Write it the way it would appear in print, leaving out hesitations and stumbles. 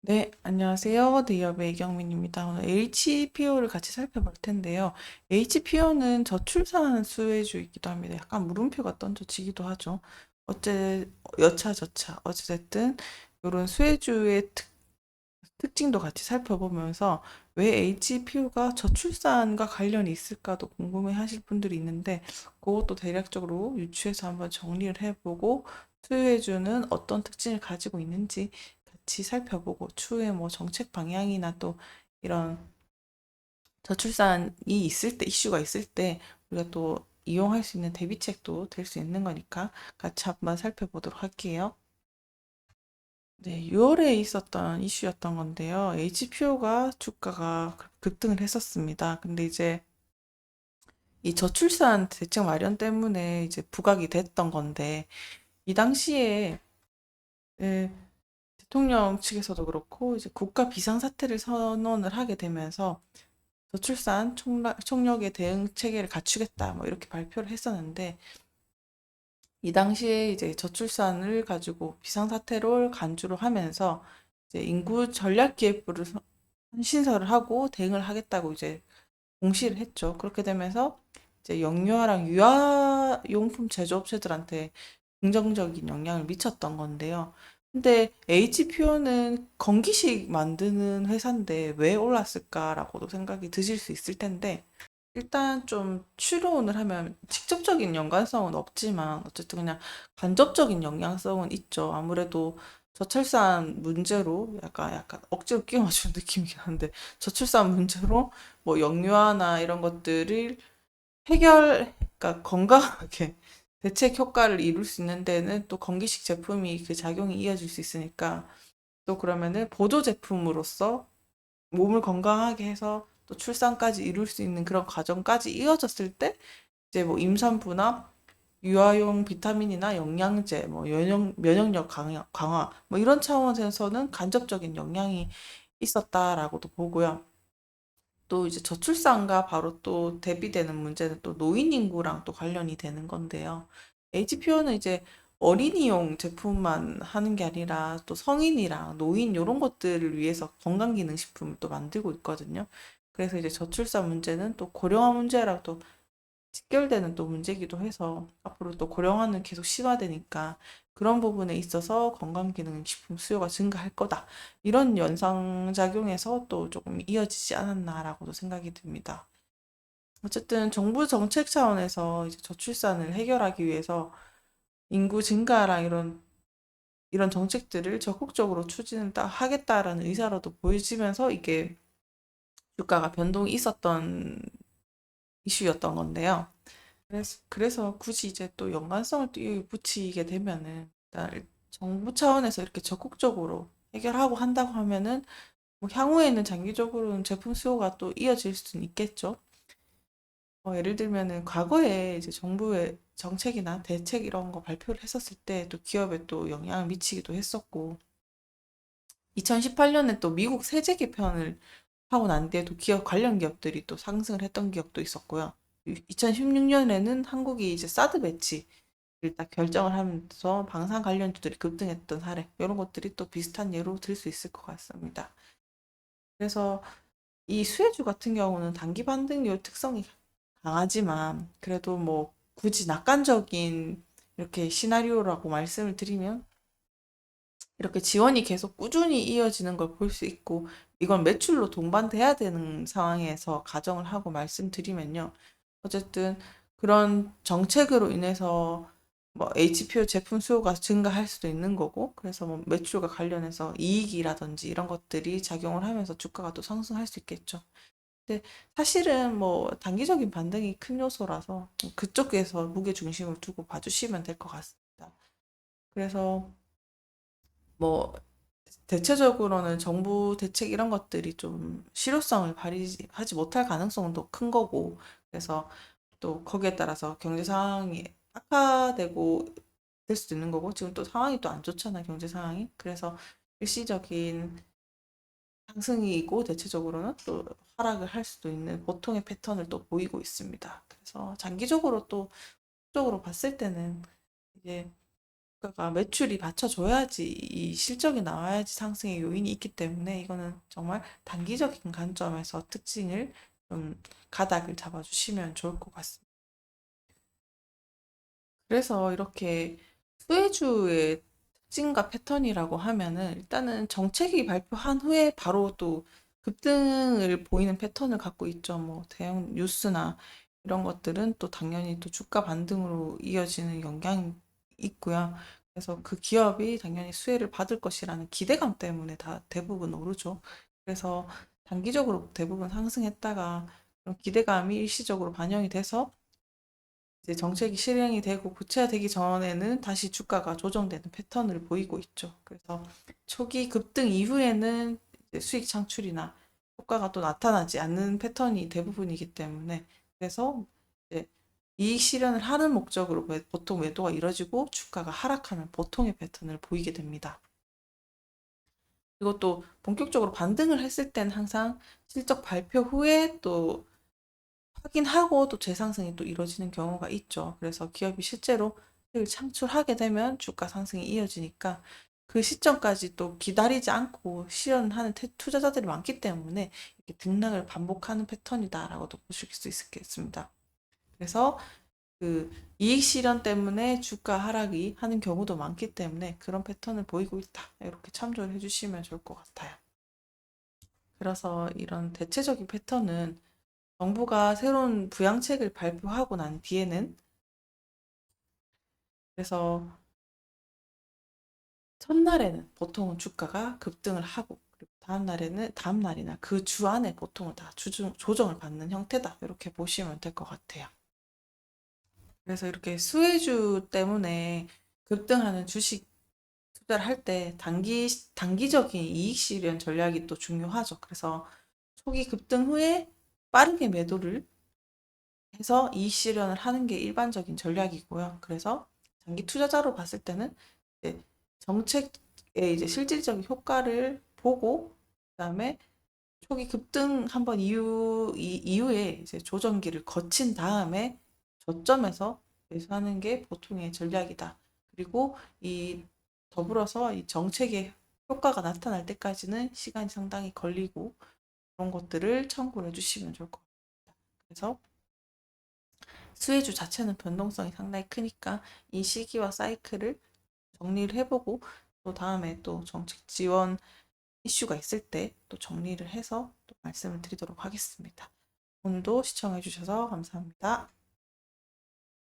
네, 안녕하세요. 대기업의 이경민입니다. 오늘 HPO를 같이 살펴볼 텐데요. HPO는 저출산 수혜주이기도 합니다. 약간 물음표가 던져지기도 하죠. 여차저차. 어찌됐든, 이런 수혜주의 특징도 같이 살펴보면서 왜 HPO가 저출산과 관련이 있을까도 궁금해 하실 분들이 있는데, 그것도 대략적으로 유추해서 한번 정리를 해보고, 수혜주는 어떤 특징을 가지고 있는지 같이 살펴보고, 추후에 뭐 정책 방향이나 또 이런 저출산이 있을 때, 이슈가 있을 때, 우리가 또 이용할 수 있는 대비책도 될 수 있는 거니까 같이 한번 살펴보도록 할게요. 네, 6월에 있었던 이슈였던 건데요. HPO가 주가가 급등을 했었습니다. 근데 이제 이 저출산 대책 마련 때문에 이제 부각이 됐던 건데, 이 당시에 예, 대통령 측에서도 그렇고 이제 국가 비상사태를 선언을 하게 되면서 저출산 총력의 대응 체계를 갖추겠다 뭐 이렇게 발표를 했었는데, 이 당시에 이제 저출산을 가지고 비상사태를 간주를 하면서 이제 인구 전략 기획부를 신설을 하고 대응을 하겠다고 이제 공시를 했죠. 그렇게 되면서 이제 영유아랑 유아용품 제조업체들한테 긍정적인 영향을 미쳤던 건데요. 근데 HPO는 건기식 만드는 회사인데 왜 올랐을까라고도 생각이 드실 수 있을 텐데, 일단 좀 추론을 하면 직접적인 연관성은 없지만 어쨌든 그냥 간접적인 영향성은 있죠. 아무래도 저출산 문제로 약간 억지로 끼워 맞추는 느낌이긴 한데, 저출산 문제로 뭐 영유아나 이런 것들을 그러니까 건강하게 대책 효과를 이룰 수 있는 데는 또 건기식 제품이 그 작용이 이어질 수 있으니까, 또 그러면은 보조 제품으로서 몸을 건강하게 해서 또 출산까지 이룰 수 있는 그런 과정까지 이어졌을 때 이제 뭐 임산부나 유아용 비타민이나 영양제, 뭐 면역력 강화 뭐 이런 차원에서는 간접적인 영향이 있었다라고도 보고요. 또 이제 저출산과 바로 또 대비되는 문제는 또 노인 인구랑 또 관련이 되는 건데요. HPO는 이제 어린이용 제품만 하는 게 아니라 또 성인이랑 노인 이런 것들을 위해서 건강기능식품을 또 만들고 있거든요. 그래서 이제 저출산 문제는 또 고령화 문제랑 또 직결되는 또 문제기도 해서 앞으로 또 고령화는 계속 심화되니까 그런 부분에 있어서 건강기능식품 수요가 증가할 거다. 이런 연상작용에서 또 조금 이어지지 않았나라고도 생각이 듭니다. 어쨌든 정부 정책 차원에서 이제 저출산을 해결하기 위해서 인구 증가랑 이런 정책들을 적극적으로 추진을 하겠다라는 의사로도 보여지면서 이게 주가가 변동이 있었던 이슈였던 건데요. 그래서 굳이 이제 또 연관성을 붙이게 되면은 일단 정부 차원에서 이렇게 적극적으로 해결하고 한다고 하면은 뭐 향후에는 장기적으로는 제품 수요가 또 이어질 수는 있겠죠. 예를 들면은 과거에 이제 정부의 정책이나 대책 이런 거 발표를 했었을 때 또 기업에 또 영향을 미치기도 했었고, 2018년에 또 미국 세제 개편을 하고 난 뒤에도 기업 관련 기업들이 또 상승을 했던 기업도 있었고요. 2016년에는 한국이 이제 사드 배치를 딱 결정을 하면서 방산 관련주들이 급등했던 사례, 이런 것들이 또 비슷한 예로 들 수 있을 것 같습니다. 그래서 이 수혜주 같은 경우는 단기 반등률 특성이 강하지만 그래도 뭐 굳이 낙관적인 이렇게 시나리오라고 말씀을 드리면 이렇게 지원이 계속 꾸준히 이어지는 걸 볼 수 있고, 이건 매출로 동반돼야 되는 상황에서 가정을 하고 말씀드리면요. 어쨌든 그런 정책으로 인해서 뭐 HPO 제품 수요가 증가할 수도 있는 거고, 그래서 뭐 매출과 관련해서 이익이라든지 이런 것들이 작용을 하면서 주가가 또 상승할 수 있겠죠. 근데 사실은 뭐 단기적인 반등이 큰 요소라서 그쪽에서 무게 중심을 두고 봐주시면 될 것 같습니다. 그래서 뭐 대체적으로는 정부 대책 이런 것들이 좀 실효성을 발휘하지 못할 가능성은 더 큰 거고, 그래서 또 거기에 따라서 경제 상황이 악화되고 될 수도 있는 거고, 지금 또 상황이 또 안 좋잖아요, 경제 상황이. 그래서 일시적인 상승이고 대체적으로는 또 하락을 할 수도 있는 보통의 패턴을 또 보이고 있습니다. 그래서 장기적으로 또 쪽으로 봤을 때는 이게 주가가 매출이 받쳐줘야지 이 실적이 나와야지 상승의 요인이 있기 때문에 이거는 정말 단기적인 관점에서 특징을 좀 가닥을 잡아주시면 좋을 것 같습니다. 그래서 이렇게 수혜주의 특징과 패턴이라고 하면은 일단은 정책이 발표한 후에 바로 또 급등을 보이는 패턴을 갖고 있죠. 뭐 대형 뉴스나 이런 것들은 또 당연히 또 주가 반등으로 이어지는 영향이 있고요. 그래서 그 기업이 당연히 수혜를 받을 것이라는 기대감 때문에 다 대부분 오르죠. 그래서 단기적으로 대부분 상승했다가 그런 기대감이 일시적으로 반영이 돼서 이제 정책이 실행이 되고 구체화되기 전에는 다시 주가가 조정되는 패턴을 보이고 있죠. 그래서 초기 급등 이후에는 이제 수익 창출이나 효과가 또 나타나지 않는 패턴이 대부분이기 때문에 그래서 이제 이익 실현을 하는 목적으로 보통 매도가 이뤄지고 주가가 하락하는 보통의 패턴을 보이게 됩니다. 그리고 또 본격적으로 반등을 했을 때는 항상 실적 발표 후에 또 확인하고 또 재상승이 또 이루어지는 경우가 있죠. 그래서 기업이 실제로 수익을 창출하게 되면 주가 상승이 이어지니까 그 시점까지 또 기다리지 않고 실현하는 투자자들이 많기 때문에 이렇게 등락을 반복하는 패턴이다라고도 보실 수 있겠습니다. 그래서 그 이익 실현 때문에 주가 하락이 하는 경우도 많기 때문에 그런 패턴을 보이고 있다. 이렇게 참조를 해주시면 좋을 것 같아요. 그래서 이런 대체적인 패턴은 정부가 새로운 부양책을 발표하고 난 뒤에는 그래서 첫날에는 보통은 주가가 급등을 하고 그리고 다음 날이나 그 주 안에 보통은 다 조정을 받는 형태다. 이렇게 보시면 될 것 같아요. 그래서 이렇게 수혜주 때문에 급등하는 주식 투자를 할 때 단기적인 이익 실현 전략이 또 중요하죠. 그래서 초기 급등 후에 빠르게 매도를 해서 이익 실현을 하는 게 일반적인 전략이고요. 그래서 장기 투자자로 봤을 때는 이제 정책의 이제 실질적인 효과를 보고 그다음에 초기 급등 한번 이후에 이제 조정기를 거친 다음에 저점에서 매수하는 게 보통의 전략이다. 그리고 이 더불어서 이 정책의 효과가 나타날 때까지는 시간이 상당히 걸리고 그런 것들을 참고를 해주시면 좋을 것 같습니다. 그래서 수혜주 자체는 변동성이 상당히 크니까 이 시기와 사이클을 정리를 해보고 또 다음에 또 정책 지원 이슈가 있을 때 또 정리를 해서 또 말씀을 드리도록 하겠습니다. 오늘도 시청해주셔서 감사합니다.